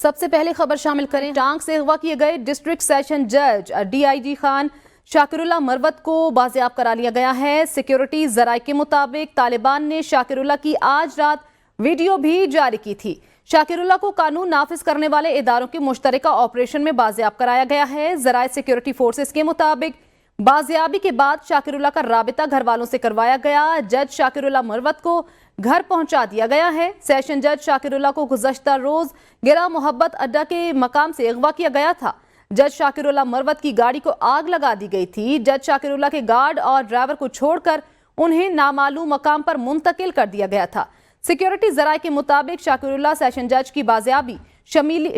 सबसे पहले खबर शामिल करें। टांग से अगवा किए गए डिस्ट्रिक्ट सेशन जज DIG खान शाकिरुल्लाह मरवत को बाजियाब करा लिया गया है। सिक्योरिटी जराये के मुताबिक तालिबान ने शाकिरुल्लाह की आज रात वीडियो भी जारी की थी। शाकिरुल्लाह को कानून नाफिज करने वाले इदारों के मुश्तरका ऑपरेशन में बाजियाब कराया गया है। जराये सिक्योरिटी फोर्सेस के मुताबिक बाजियाबी के बाद शाकिरुल्लाह का राबिता घर वालों से करवाया गया। जज शाकिरुल्लाह मरवत को घर पहुंचा दिया गया है। सेशन जज शाकिरुल्लाह को गुज़श्ता रोज गिरा मोहब्बत अड्डा के मकाम से अगवा किया गया था। जज शाकिरुल्लाह मरवत की गाड़ी को आग लगा दी गई थी। जज शाकिरुल्लाह के गार्ड और ड्राइवर को छोड़कर उन्हें नामालूम मकाम पर मुंतकिल कर दिया गया था। सिक्योरिटी जराये के मुताबिक शाकिरुल्लाह सेशन जज की बाजियाबी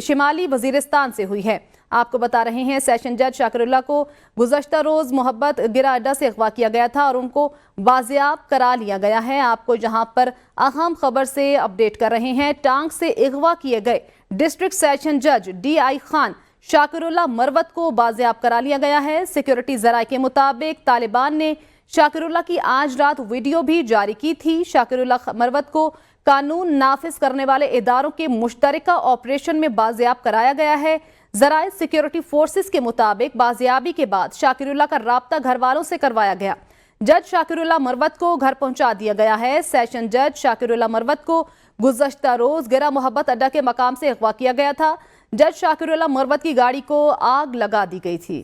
शिमाली वजीरिस्तान से हुई है। आपको बता रहे हैं, सेशन जज शाकिरुल्लाह को गुज़श्ता रोज मोहब्बत गिरा अड्डा से अगवा किया गया था और उनको बाजियाब करा लिया गया है। आपको जहां पर अहम खबर से अपडेट कर रहे हैं। टांग से अगवा किए गए डिस्ट्रिक्ट सेशन जज DI खान शाकिरुल्लाह मरवत को बाजियाब करा लिया गया है। सिक्योरिटी जराये के मुताबिक तालिबान ने शाकिरुल्लाह की आज रात वीडियो भी जारी की थी। शाकिरुल्लाह मरवत को कानून नाफिज करने वाले इदारों के मुश्तरका ऑपरेशन में बाजियाब कराया गया है। जराये सिक्योरिटी फोर्सेस के मुताबिक बाजियाबी के बाद शाकिरुल्लाह का राब्ता घर वालों से करवाया गया। जज शाकिरुल्लाह मरवत को घर पहुंचा दिया गया है। सेशन जज शाकिरुल्लाह मरवत को गुज़श्ता रोज गिरा मोहब्बत अड्डा के मकाम से अगवा किया गया था। जज शाकिरुल्लाह मरवत की गाड़ी को आग लगा दी गई थी।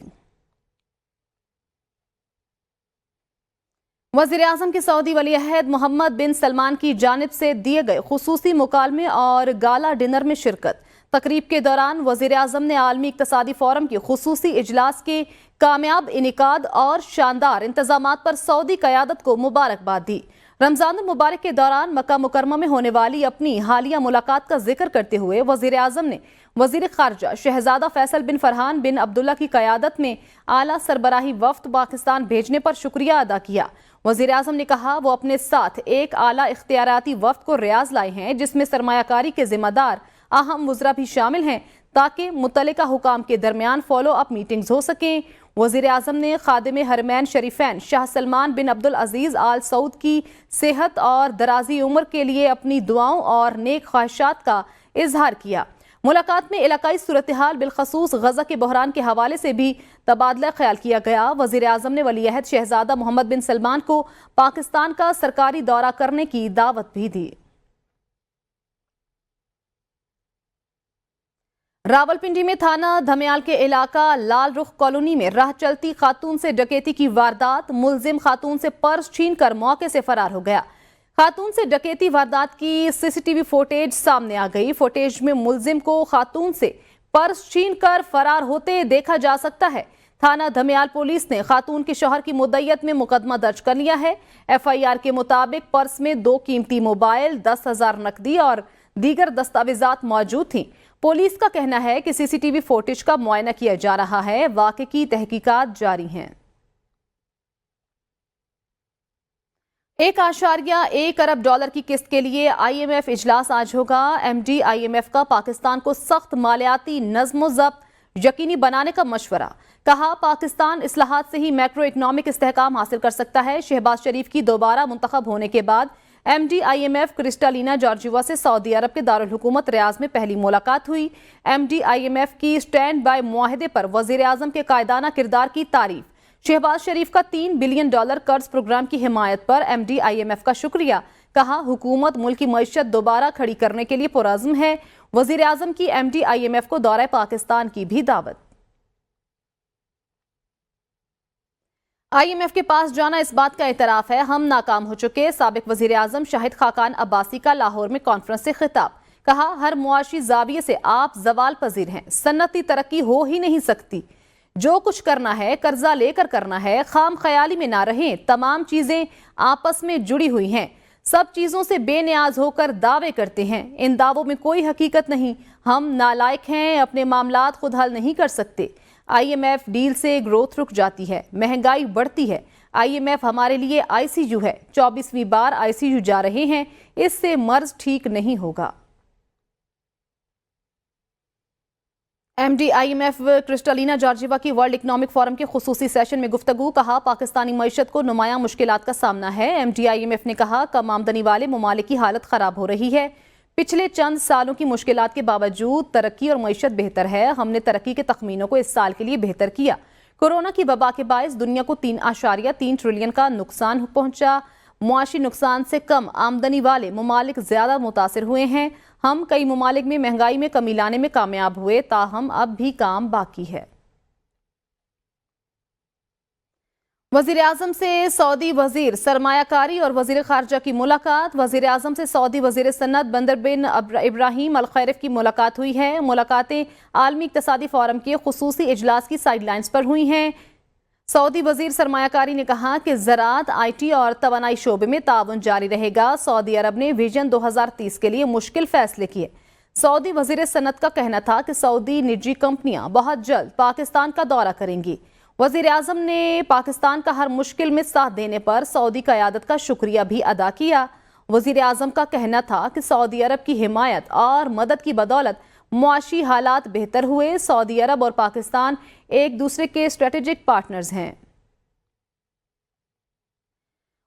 वज़ीर-ए-आज़म के सऊदी वली-अहद मोहम्मद बिन सलमान की जानिब से दिए गए खुसूसी मुकालमे और गाला डिनर में शिरकत। तकरीब के दौरान वज़ीर-ए-आज़म ने आलमी इक़्तिसादी फोरम के खुसूसी इजलास के कामयाब इनेकाद और शानदार इंतजामात पर सऊदी क़यादत को मुबारकबाद दी। रमज़ान मुबारक के दौरान मक्का मुकरमा में होने वाली अपनी हालिया मुलाकात का जिक्र करते हुए वज़ीर-ए-आज़म ने वज़ीर ख़ारजा शहज़ादा फैसल बिन फरहान बिन अब्दुल्ला की क़यादत में आला सरबराही वफ़द पाकिस्तान भेजने पर शुक्रिया अदा किया। वज़ीर-ए-आज़म ने कहा वो अपने साथ एक आला इख्तियाराती वफ़द को रियाज लाए हैं, जिसमें सरमायाकारी के जिम्मेदार अहम वज़रा भी शामिल हैं, ताकि मुतल्लिका हुकाम के दरमियान फॉलो अप मीटिंग्स हो सकें। वज़ीर-ए-आज़म ने खादिम हरमैन शरीफैन शाह सलमान बिन अब्दुल अजीज़ आल सऊद की सेहत और दराजी उम्र के लिए अपनी दुआओं और नेक ख्वाहिशात का इजहार किया। मुलाकात में इलाकाई सूरत-ए-हाल बिलखसूस गजा के बहरान के हवाले से भी तबादला ख्याल किया गया। वज़ीर-ए-आज़म ने वली-अहद शहज़ादा मोहम्मद बिन सलमान को पाकिस्तान का सरकारी दौरा करने की दावत भी दी। रावलपिंडी में थाना धमियाल के इलाका लाल रुख कॉलोनी में राह चलती खातून से डकैती की वारदात। मुलजिम खातून से पर्स छीनकर मौके से फरार हो गया। खातून से डकैती वारदात की CCTV फुटेज सामने आ गई। फुटेज में मुलजिम को खातून से पर्स छीनकर फरार होते देखा जा सकता है। थाना धमियाल पुलिस ने खातून के शौहर की मुद्दइयत में मुकदमा दर्ज कर लिया है। FIR के मुताबिक पर्स में 2 कीमती मोबाइल, 10,000 नकदी और दीगर दस्तावेजात मौजूद थी। पुलिस का कहना है कि CCTV फुटेज का मुआयना किया जा रहा है। वाक़े की तहकीकात जारी हैं। 1.1 अरब डॉलर की किस्त के लिए IMF इजलास आज होगा। MD IMF का पाकिस्तान को सख्त मालियाती नज़्म ज़ब्त यकीनी बनाने का मशवरा। कहा, पाकिस्तान इस्लाहात से ही मैक्रो इकनॉमिक इस्तेहकाम हासिल कर सकता है। शहबाज शरीफ की दोबारा मुंतखब होने के बाद MD IMF क्रिस्टालिना जॉर्जिवा से सऊदी अरब के दारुल हुकूमत रियाज में पहली मुलाकात हुई। MD IMF की स्टैंड बाय मुआहदे पर वज़ीर-ए-आज़म के कायदाना किरदार की तारीफ। शहबाज शरीफ का $3 बिलियन कर्ज प्रोग्राम की हिमायत पर MD IMF का शुक्रिया। कहा, हुकूमत मुल्क की मईशत दोबारा खड़ी करने के लिए पुरअज़्म है। वज़ीर-ए-आज़म की MD IMF को दौरा पाकिस्तान की भी दावत। IMF के पास जाना इस बात का एतराफ़ है, हम नाकाम हो चुके। साबिक वज़ीर-ए-आज़म शाहिद खाकान अब्बासी का लाहौर में कॉन्फ्रेंस से खिताब। कहा, हर मुआशी ज़ाविये से आप ज़वाल पजीर हैं। सन्नती तरक्की हो ही नहीं सकती। जो कुछ करना है कर्जा लेकर करना है। खाम ख्याली में ना रहें। तमाम चीजें आपस में जुड़ी हुई हैं। सब चीजों से बेनियाज होकर दावे करते हैं। इन दावों में कोई हकीकत नहीं। हम नालायक हैं, अपने मामलात खुद हल नहीं कर सकते। IMF डील से ग्रोथ रुक जाती है, महंगाई बढ़ती है। IMF हमारे लिए ICU है। 24वीं बार ICU जा रहे हैं। इससे मर्ज ठीक नहीं होगा। MD IMF क्रिस्टालिना जॉर्जिवा की वर्ल्ड इकनॉमिक फोरम के खुसूसी सेशन में गुफ्तगू। कहा, पाकिस्तानी मईशत को नुमायां मुश्किलात का सामना है। MD IMF ने कहा, कम आमदनी वाले ममालिक की हालत खराब हो रही है। पिछले चंद सालों की मुश्किलात के बावजूद तरक्की और मईशत बेहतर है। हमने तरक्की के तखमीनों को इस साल के लिए बेहतर किया। कोरोना की वबा के बायस दुनिया को 3.3 ट्रिलियन का नुकसान पहुंचा। मुआशी नुकसान से कम आमदनी वाले ममालिक ज्यादा मुतासिर हुए हैं। हम कई ममालिक में महंगाई में कमी लाने में कामयाब हुए, ताहम अब भी काम बाकी है। वज़ीर आज़म से सऊदी वज़ीर सरमायाकारी और वज़ीर ख़ारजा की मुलाकात। वज़ीर आज़म से सऊदी वज़ीर सनत बंदर बिन इब्राहिम अल खैरफ की मुलाकात हुई है। मुलाकातें आलमी इक़्तिसादी फ़ोरम के ख़ुसूसी इजलास की साइडलाइंस पर हुई हैं। सऊदी वज़ीर सरमायाकारी ने कहा कि ज़राअत, IT और तवानाई शोबे में ताउन जारी रहेगा। सऊदी अरब ने विजन 2030 के लिए मुश्किल फैसले किए। सऊदी वज़ीर सनत का कहना था कि सऊदी निजी कंपनियां बहुत जल्द पाकिस्तान का दौरा करेंगी। वज़ीर आज़म ने पाकिस्तान का हर मुश्किल में साथ देने पर सऊदी क़यादत का शुक्रिया भी अदा किया। वज़ीर आज़म का कहना था कि सऊदी अरब की हिमायत और मदद की बदौलत मुआशी हालात बेहतर हुए। सऊदी अरब और पाकिस्तान एक दूसरे के स्ट्रेटेजिक पार्टनर्स हैं।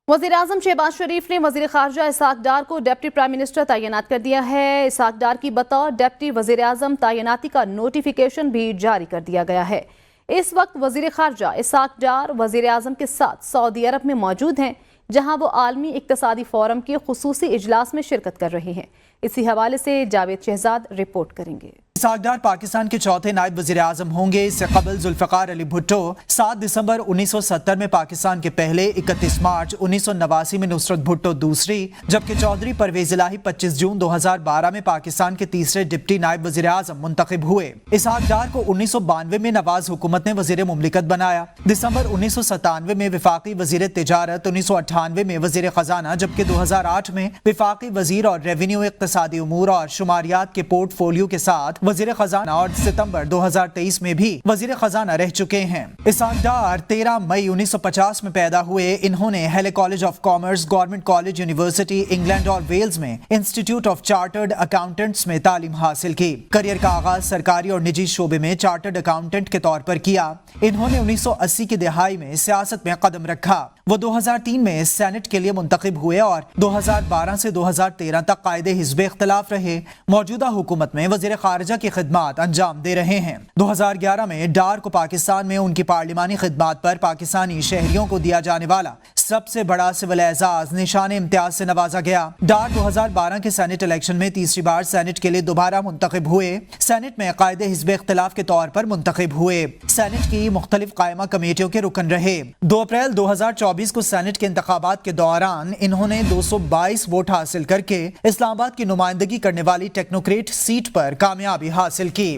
वज़ीर आज़म शहबाज शरीफ ने वज़ीर ख़ारजा इसहाक़ डार को डिप्टी प्राइम मिनिस्टर तैनात कर दिया है। इसहाक़ डार की बतौर डिप्टी वज़ीर आज़म तैनाती का नोटिफिकेशन भी जारी कर दिया गया है। इस वक्त वज़ीर ख़ारजा इसहाक़ डार वज़ीर आज़म के साथ सऊदी अरब में मौजूद हैं, जहां वो आलमी इक़्तिसादी फ़ोरम के ख़ुसूसी इजलास में शिरकत कर रहे हैं। इसी हवाले से जावेद शहजाद रिपोर्ट करेंगे। इसहाक़ डार पाकिस्तान के चौथे नायब वज़ीर आज़म होंगे। इससे कबल ज़ुल्फ़िकार अली भुट्टो 7 दिसंबर 1970 में पाकिस्तान के पहले, 31 मार्च 1989 में नुसरत भुट्टो दूसरी, जबकि चौधरी परवेज़ इलाही 25 जून 2012 में पाकिस्तान के तीसरे डिप्टी नायब वज़ीर आज़म मुंतखब हुए। इसहाक़ डार को 1992 में नवाज हुकूमत ने वज़ीर मुमलिकत बनाया। दिसंबर 1997 में विफाकी वज़ीर तिजारत, 1998 में वज़ीर ख़जाना, जबकि 2008 में विफाकी वज़ीर और रेवेन्यू, इक़्तिसादी उमूर और शुमारियात के पोर्टफोलियो के साथ वज़ीर ख़जाना और सितंबर 2023 में भी वज़ीर ख़जाना रह चुके हैं। इसहाक़ डार 13 मई 1950 में पैदा हुए। इन्होंने हेले college of commerce, government college university England और वेल्स में इंस्टीट्यूट ऑफ चार्टर्ड अकाउंटेंट्स में तालीम हासिल की। करियर का आगाज सरकारी और निजी शोबे में चार्टर्ड अकाउंटेंट के तौर पर किया। इन्होंने 1980 की दिहाई में सियासत में कदम रखा। वो 2003 में सेनेट के लिए मुंतखब हुए और 2012 से 2013 तक कायदे हिज़्ब इख्तिलाफ रहे। मौजूदा हुकूमत में वज़ीर ख़ारजा की खिदमात अंजाम दे रहे हैं। 2011 में डार को पाकिस्तान में उनकी पार्लिमानी खिदमात पर पाकिस्तानी शहरियों को दिया जाने वाला सबसे बड़ा सिविल एजाज निशान इम्तियाज से नवाजा गया। डार 2012 के सेनेट इलेक्शन में तीसरी बार सेनेट के लिए दोबारा मुंतखब हुए। सेनेट में कायदे हिज़्ब इख्तिलाफ के तौर पर मुंतखब हुए। सेनेट की मुख्तलिफ कायमा कमेटियों के रुकन रहे। 2 अप्रैल 2024 को सेनेट के इंतखाबात के दौरान इन्होंने 222 वोट हासिल करके इस्लामाबाद की नुमाइंदगी करने वाली टेक्नोक्रेट सीट पर कामयाबी हासिल की।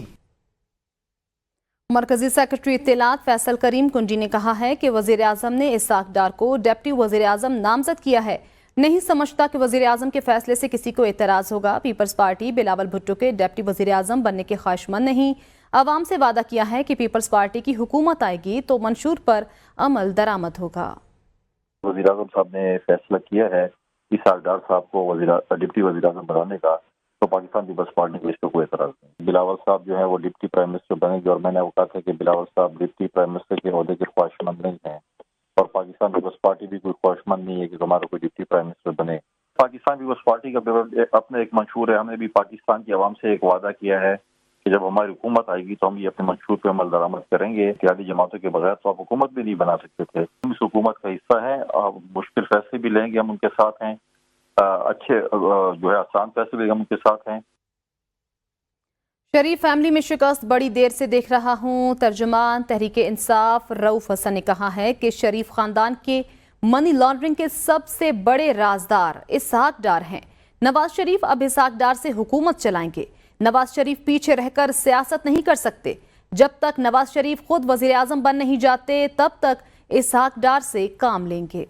मरकजी सेक्रेटरी इत्तलात फैसल करीम कुंजी ने कहा है कि वज़ीर आज़म ने इसहाक़ डार को डिप्टी वज़ीर आज़म नामजद किया है। नहीं समझता कि वज़ीर आज़म के फैसले से किसी को एतराज़ होगा। पीपल्स पार्टी बिलावल भुट्टो के डिप्टी वज़ीर आज़म बनने के ख्वाहिशमंद नहीं। अवाम से वादा किया है कि पीपल्स पार्टी की हुकूमत आएगी तो मंशूर पर अमल दरामद होगा। वज़ीर आज़म साहब ने फैसला किया है इसहाक़ डार साहब को डिप्टी वज़ीर आज़म बनाने का, तो पाकिस्तान पीपल्स पार्टी को इस पर कोई एतराज़ नहीं। बिलावल साहब जो है वो डिप्टी प्राइम मिनिस्टर बनेंगे और मैंने वो कहा था कि बिलावल साहब डिप्टी प्राइम मिनिस्टर के ओहदे के ख्वाहिशमंद नहीं हैं और पाकिस्तान पीपल्स पार्टी भी कोई ख्वाहिशमंद नहीं है कि हमारा कोई डिप्टी प्राइम मिनिस्टर बने। पाकिस्तान पीपल्स पार्टी का अपना एक मंशूर है। हमने भी पाकिस्तान की आवाम से एक वादा किया है कि जब हमारी हुकूमत आएगी तो हम ये अपने मंशूर पे अमल दरामद करेंगे। इत्तेहादी जमातों के बगैर तो आप हुकूमत भी नहीं बना सकते थे। हम इस हुकूमत का हिस्सा है। मुश्किल फैसले भी लेंगे, हम उनके साथ हैं। अच्छे जो है आसान फैसले हम उनके साथ हैं। शरीफ फैमिली में शिकस्त बड़ी देर से देख रहा हूं। तर्जुमान तहरीक इंसाफ रऊफ हसन ने कहा है कि शरीफ खानदान के मनी लॉन्ड्रिंग के सबसे बड़े राजदार इसहाक़ डार हैं। नवाज शरीफ अब इसहाक़ डार से हुकूमत चलाएंगे। नवाज शरीफ पीछे रहकर सियासत नहीं कर सकते। जब तक नवाज शरीफ खुद वज़ीर आज़म बन नहीं जाते तब तक इसहाक़ डार से काम लेंगे।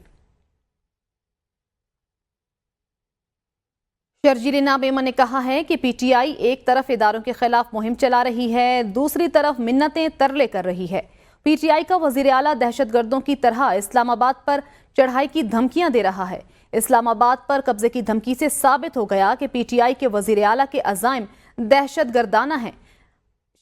शर्जील इनाम मेमन ने कहा है कि PTI एक तरफ इदारों के खिलाफ मुहिम चला रही है, दूसरी तरफ मिन्नतें तरले कर रही है। PTI का वज़ीर आला दहशतगर्दों की तरह इस्लामाबाद पर चढ़ाई की धमकियां दे रहा है। इस्लामाबाद पर कब्जे की धमकी से साबित हो गया कि PTI के वज़ीर आला के अज़ाइम दहशतगर्दाना है।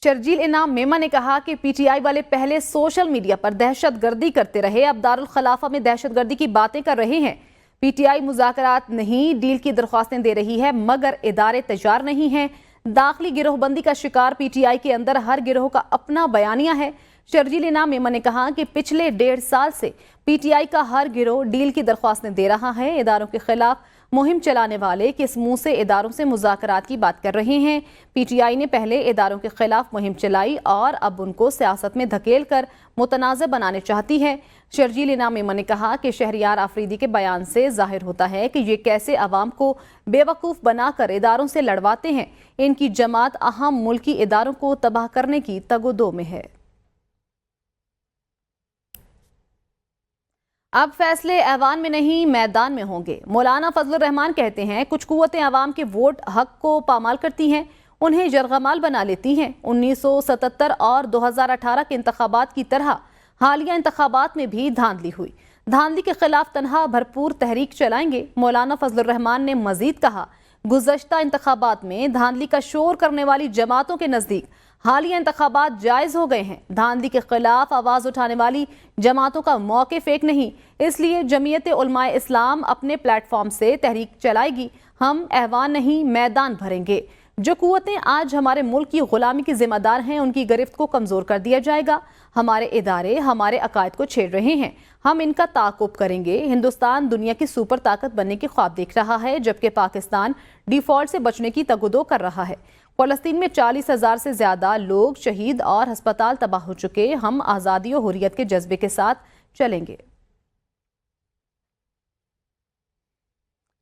शर्जील इनाम मेमन ने कहा कि PTI वाले पहले सोशल मीडिया पर दहशतगर्दी करते रहे, अब दारुल खलाफा में दहशतगर्दी की बातें कर रहे हैं। PTI मुज़ाकरात नहीं, डील की दरख्वास्तें दे रही है मगर इदारे तैयार नहीं हैं। दाखिली गिरोहबंदी का शिकार PTI के अंदर हर गिरोह का अपना बयानिया है। शर्जील इनाम मेमन ने कहा कि पिछले 1.5 साल से PTI का हर गिरोह डील की दरख्वास्तें दे रहा है। इदारों के खिलाफ मुहिम चलाने वाले किस मुंह से इदारों से मुज़ाकरात की बात कर रहे हैं। PTI ने पहले इदारों के खिलाफ मुहिम चलाई और अब उनको सियासत में धकेल कर मुतनाज़ बनाने चाहती है। शर्जील इनाम मेमन ने कहा कि शहरियार आफरीदी के बयान से जाहिर होता है कि ये कैसे अवाम को बेवकूफ़ बनाकर इदारों से लड़वाते हैं। इनकी जमात अहम मुल्की इदारों को तबाह करने की तगोदो में है। अब फैसले ऐवान में नहीं मैदान में होंगे। मौलाना फजलुर रहमान कहते हैं कुछ कुव्वतें अवाम के वोट हक को पामाल करती हैं, उन्हें जरगमाल बना लेती हैं। 1977 और 2018 के इंतखाबात की तरह हालिया इंतखाबात में भी धांधली हुई। धांधली के खिलाफ तनहा भरपूर तहरीक चलाएंगे। मौलाना फजलुर रहमान ने मजीद कहा गुज़श्ता इंतखाबात में धांधली का शोर करने वाली जमातों के नज़दीक हालिया इंतखाबात जायज़ हो गए हैं। धांधली के खिलाफ आवाज़ उठाने वाली जमातों का मौक़िफ़ एक नहीं, इसलिए जमीयत उलमाए इस्लाम अपने प्लेटफॉर्म से तहरीक चलाएगी। हम ऐवान नहीं मैदान भरेंगे। जो कुव्वतें आज हमारे मुल्क की गुलामी की जिम्मेदार हैं, उनकी गिरफ्त को कमज़ोर कर दिया जाएगा। हमारे इदारे हमारे अकायद को छेड़ रहे हैं, हम इनका ताक़ुब करेंगे। हिंदुस्तान दुनिया की सुपर ताकत बनने के ख्वाब देख रहा है, जबकि पाकिस्तान डिफ़ॉल्ट से बचने की तगदो कर रहा है। फ़लस्तीन में 40,000 से ज़्यादा लोग शहीद और हस्पताल तबाह हो चुके। हम आज़ादी और हुर्रियत के जज्बे के साथ चलेंगे।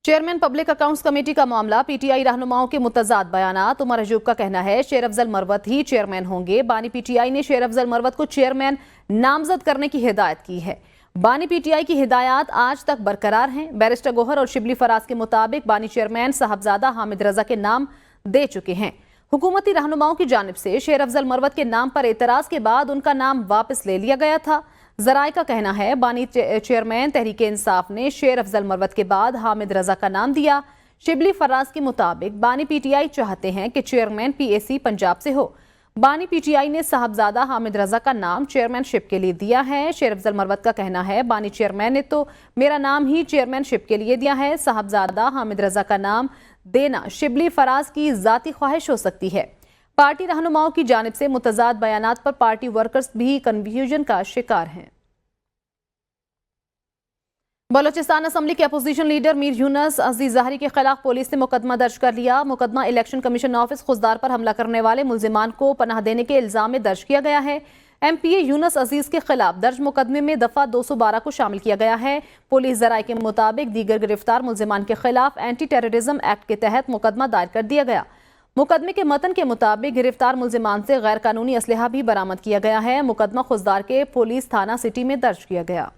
चेयरमैन पब्लिक अकाउंट्स कमेटी का मामला, PTI रहनुमाओं के मुतज़ाद बयानात। उमर अयूब का कहना है शेर अफजल मरवत ही चेयरमैन होंगे। बानी PTI ने शेर अफजल मरवत को चेयरमैन नामजद करने की हिदायत की है। बानी PTI की हिदायत आज तक बरकरार हैं। बैरिस्टर गोहर और शिबली फराज के मुताबिक बानी चेयरमैन साहबजादा हामिद रजा के नाम दे चुके हैं। हुकूमती रहनुमाओं की जानिब से शेर अफजल मरवत के नाम पर एतराज के बाद उनका नाम वापस ले लिया गया था। ज़राए का कहना है बानी चेयरमैन तहरीक इंसाफ ने शेर अफजल मरवत के बाद हामिद रजा का नाम दिया। शिबली फराज के मुताबिक बानी PTI चाहते हैं कि चेयरमैन PAC पंजाब से हो। बानी PTI ने साहबजादा हामिद रजा का नाम चेयरमैनशिप के लिए दिया है। शेर अफजल मरवत का कहना है बानी चेयरमैन ने तो मेरा नाम ही चेयरमैनशिप के लिए दिया है। साहबजादा हामिद रजा का नाम देना शिबली फराज की ज़ाती ख्वाहिश हो सकती है। पार्टी रहनुमाओं की जानिब से मुतज़ाद बयानात पर पार्टी वर्कर्स भी कन्फ्यूजन का शिकार हैं। बलोचिस्तान असम्बली के अपोजिशन लीडर मीर यूनुस अजीज ज़ाहरी के खिलाफ पुलिस ने मुकदमा दर्ज कर लिया। मुकदमा इलेक्शन कमीशन ऑफिस खुजदार पर हमला करने वाले मुल्जिमान को पनाह देने के इल्जाम में दर्ज किया गया है। MPA यूनुस अजीज के खिलाफ दर्ज मुकदमे में दफा 212 को शामिल किया गया है। पुलिस ज़राए के मुताबिक दीगर गिरफ्तार मुल्जिमान के खिलाफ एंटी टेररिज्म एक्ट के तहत मुकदमा दायर कर दिया गया। मुकदमे के मतन के मुताबिक गिरफ्तार मुल्जिमान से गैर कानूनी असलहा भी बरामद किया गया है। मुकदमा खुजदार के पुलिस थाना सिटी में दर्ज किया गया।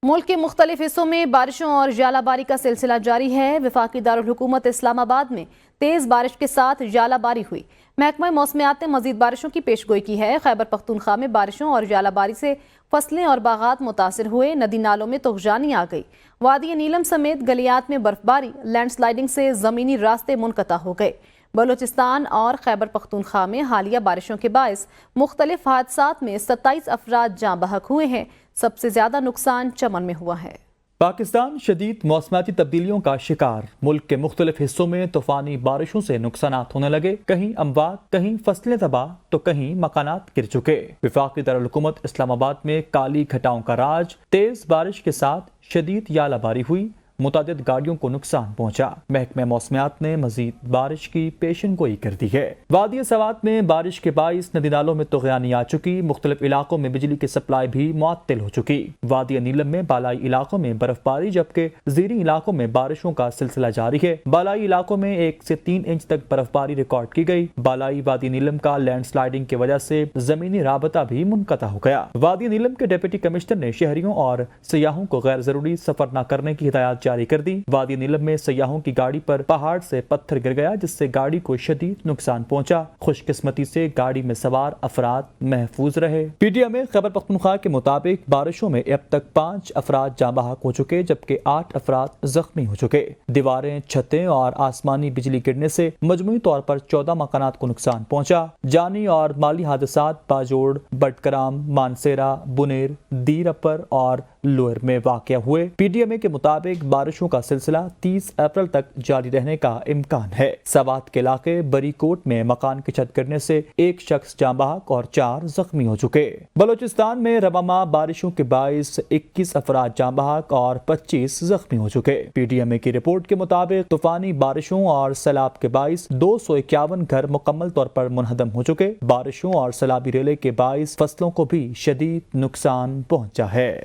मुल्क के मुख्तलिफ हिस्सों में बारिशों और जालाबारी का सिलसिला जारी है। वफाकी दारुल हुकूमत इस्लामाबाद में तेज़ बारिश के साथ जालाबारी हुई। महकमा मौसमियात ने मजीद बारिशों की पेशगोई की है। खैबर पख्तूनख्वा में बारिशों और जालाबारी से फसलें और बागात मुतासिर हुए। नदी नालों में तुग़यानी आ गई। वादी नीलम समेत गलियात में बर्फबारी, लैंडस्लाइडिंग से ज़मीनी रास्ते मुनक़ता हो गए। बलोचिस्तान और खैबर पख्तूनख्वा में हालिया बारिशों के बायस मुख्तलिफ हादसात में 27 अफराद जाँ बहक हुए हैं। सबसे ज्यादा नुकसान चमन में हुआ है। पाकिस्तान शदीद मौसमाती तब्दीलियों का शिकार। मुल्क के मुख्तलिफ हिस्सों में तूफानी बारिशों से नुकसानात होने लगे। कहीं अमवात, कहीं फसलें तबाह तो कहीं मकानात गिर चुके। वफाकी दारुल-हुकूमत इस्लामाबाद में काली घटाओं का राज। तेज बारिश के साथ शदीद यालाबारी हुई। मुतादिद गाड़ियों को नुकसान पहुंचा। महकमा मौसमियात ने मजीद बारिश की पेशन गोई कर दी है। वादी सवात में बारिश के बाइस नदी नालों में तुग़यानी आ चुकी। मुख्तलिफ इलाकों में बिजली की सप्लाई भी मुअत्तल हो चुकी। वादी नीलम में बालाई इलाकों में बर्फबारी, जबकि ज़ीरी इलाकों में बारिशों का सिलसिला जारी है। बालाई इलाकों में 1 से 3 इंच तक बर्फबारी रिकॉर्ड की गई। बालाई वादी नीलम का लैंडस्लाइडिंग की वजह से जमीनी राबता भी मुनक़ता हो गया। वादी नीलम के डिप्टी कमिश्नर ने शहरियों और सियाहों को गैर जरूरी सफर न करने की हिदायत جاری کر دی۔ وادی نیلم میں سیاحوں کی گاڑی پر پہاڑ سے پتھر گر گیا جس سے گاڑی کو شدید نقصان پہنچا۔ خوش قسمتی سے گاڑی میں سوار افراد محفوظ رہے۔ پی ٹی ایم میں خیبر پختونخوا کے مطابق بارشوں میں اب تک 5 افراد جاں بحق ہو چکے جبکہ 8 افراد زخمی ہو چکے۔ دیواریں، چھتیں اور آسمانی بجلی گرنے سے مجموعی طور پر 14 مکانات کو نقصان پہنچا۔ جانی اور مالی حادثات باجوڑ، بٹکرام، مانسیرا، بنیر، دیر اپر اور لوئر میں واقع ہوئے۔ پی ڈی ایم اے کے مطابق بارشوں کا سلسلہ 30 اپریل تک جاری رہنے کا امکان ہے۔ سوات کے علاقے بری کوٹ میں مکان کی چھت گرنے سے 1 شخص جاں بحق اور 4 زخمی ہو چکے۔ بلوچستان میں رواں ماہ بارشوں کے باعث 21 افراد جاں بحق اور 25 زخمی ہو چکے۔ پی ڈی ایم اے کی رپورٹ کے مطابق طوفانی بارشوں اور سیلاب کے باعث 251 گھر مکمل طور پر منہدم ہو چکے۔ بارشوں اور سیلابی ریلے کے باعث فصلوں کو بھی شدید نقصان پہنچا ہے۔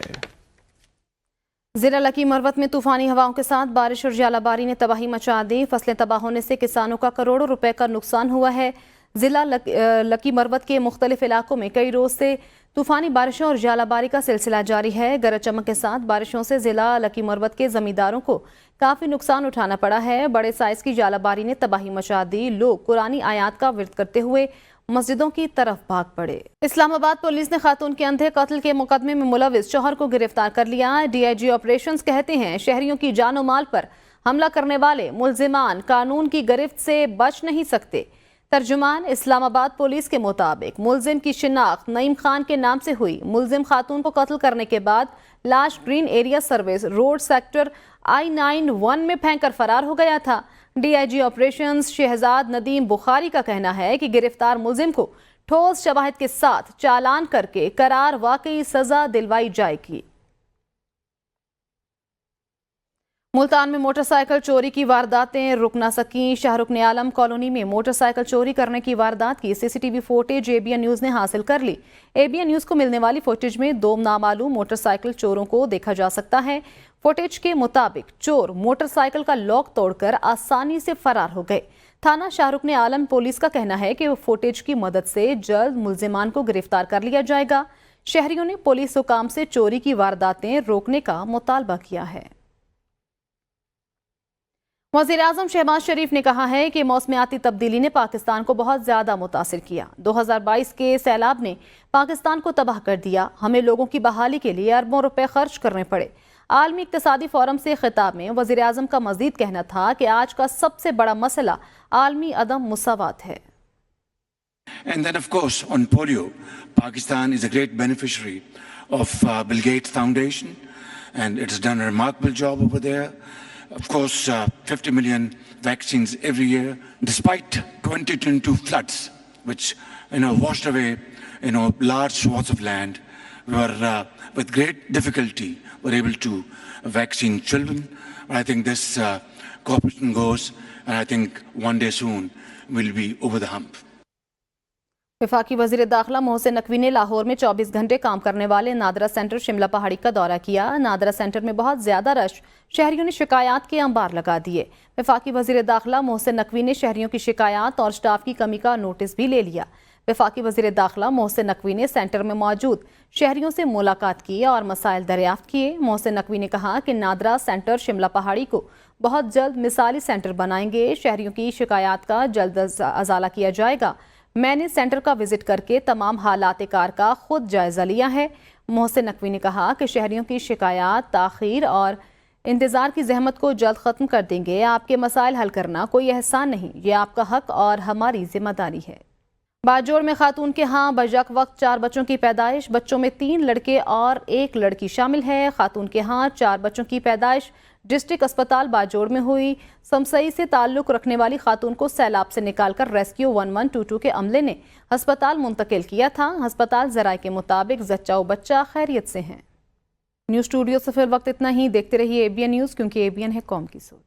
ضلع لکی مروت میں طوفانی ہواؤں کے ساتھ بارش اور ژالہ باری نے تباہی مچا دی۔ فصلیں تباہ ہونے سے کسانوں کا کروڑوں روپے کا نقصان ہوا ہے۔ ضلع لکی مروت کے مختلف علاقوں میں کئی روز سے طوفانی بارشوں اور ژالہ باری کا سلسلہ جاری ہے۔ گرج چمک کے ساتھ بارشوں سے ضلع لکی مروت کے زمینداروں کو کافی نقصان اٹھانا پڑا ہے۔ بڑے سائز کی ژالہ باری نے تباہی مچا دی۔ لوگ قرآنی آیات کا ورد کرتے ہوئے مسجدوں کی طرف بھاگ پڑے۔ اسلام آباد پولیس نے خاتون کے اندھے قتل کے مقدمے میں ملوث شوہر کو گرفتار کر لیا۔ ڈی آئی جی آپریشنز کہتے ہیں شہریوں کی جان و مال پر حملہ کرنے والے ملزمان قانون کی گرفت سے بچ نہیں سکتے۔ ترجمان اسلام آباد پولیس کے مطابق ملزم کی شناخت نعیم خان کے نام سے ہوئی۔ ملزم خاتون کو قتل کرنے کے بعد لاش green area service road sector I-91 میں پھینک کر فرار ہو گیا تھا۔ D I G operations Shahzad Nadeem Bukhari کا کہنا ہے کہ گرفتار ملزم کو ٹھوس شواہد کے ساتھ چالان کر کے قرار واقعی سزا دلوائی جائے گی۔ ملتان میں موٹر سائیکل چوری کی وارداتیں رک نہ سکیں۔ شاہ رکن عالم کالونی میں موٹر سائیکل چوری کرنے کی واردات کی C T V footage A B N News نے حاصل کر لی۔ اے بی این نیوز کو ملنے والی فوٹیج میں 2 نامعلوم موٹر سائیکل چوروں کو دیکھا جا سکتا ہے۔ فوٹیج کے مطابق چور موٹر سائیکل کا لاک توڑ کر آسانی سے فرار ہو گئے۔ تھانہ شاہ رکن عالم پولیس کا کہنا ہے کہ فوٹیج کی مدد سے جلد ملزمان کو گرفتار کر لیا جائے گا۔ شہریوں نے پولیس حکام سے چوری کی وارداتیں روکنے کا مطالبہ کیا ہے۔ وزیر اعظم شہباز شریف نے کہا ہے کہ موسمیاتی تبدیلی نے پاکستان کو بہت زیادہ متاثر کیا۔ 2022 کے سیلاب نے پاکستان کو تباہ کر دیا۔ ہمیں لوگوں کی بحالی کے لیے اربوں روپے خرچ کرنے پڑے۔ عالمی اقتصادی فورم سے خطاب میں وزیر اعظم کا مزید کہنا تھا کہ آج کا سب سے بڑا مسئلہ عالمی عدم مساوات ہے۔ And then of course on polio, Pakistan is a great beneficiary of Bill Gates Foundation and it has done a remarkable job over there. Of course, 50 million vaccines every year, despite 2022 floods, which washed away large swaths of land. We were with great difficulty were able to vaccine children. I think this cooperation goes, and I think one day soon we'll be over the hump. وفاقی وزیر داخلہ محسن نقوی نے لاہور میں 24 گھنٹے کام کرنے والے NADRA centre Shimla پہاڑی کا دورہ کیا۔ نادرا سینٹر میں بہت زیادہ رش، شہریوں نے شکایات کے انبار لگا دیے۔ وفاقی وزیر داخلہ محسن نقوی نے شہریوں کی شکایات اور سٹاف کی کمی کا نوٹس بھی لے لیا۔ وفاقی وزیر داخلہ محسن نقوی نے سینٹر میں موجود شہریوں سے ملاقات کی اور مسائل دریافت کیے۔ محسن نقوی نے کہا کہ نادرا سینٹر شملہ پہاڑی کو بہت جلد مثالی سینٹر بنائیں گے۔ شہریوں کی شکایات کا جلد ازالہ کیا جائے گا۔ میں نے سینٹر کا وزٹ کر کے تمام حالات کار کا خود جائزہ لیا ہے۔ محسن نقوی نے کہا کہ شہریوں کی شکایات، تاخیر اور انتظار کی زحمت کو جلد ختم کر دیں گے۔ آپ کے مسائل حل کرنا کوئی احسان نہیں، یہ آپ کا حق اور ہماری ذمہ داری ہے۔ باجوڑ میں خاتون کے ہاں بیک وقت 4 بچوں کی پیدائش، بچوں میں 3 لڑکے اور 1 لڑکی شامل ہے۔ خاتون کے ہاں 4 بچوں کی پیدائش ڈسٹرکٹ اسپتال باجوڑ میں ہوئی۔ سمسئی سے تعلق رکھنے والی خاتون کو سیلاب سے نکال کر ریسکیو 1122 کے عملے نے ہسپتال منتقل کیا تھا۔ ہسپتال ذرائع کے مطابق زچہ و بچہ خیریت سے ہیں۔ نیوز اسٹوڈیو سے فی الوقت اتنا ہی۔ دیکھتے رہیے ABN نیوز، کیونکہ ABN ہے قوم کی سوچ۔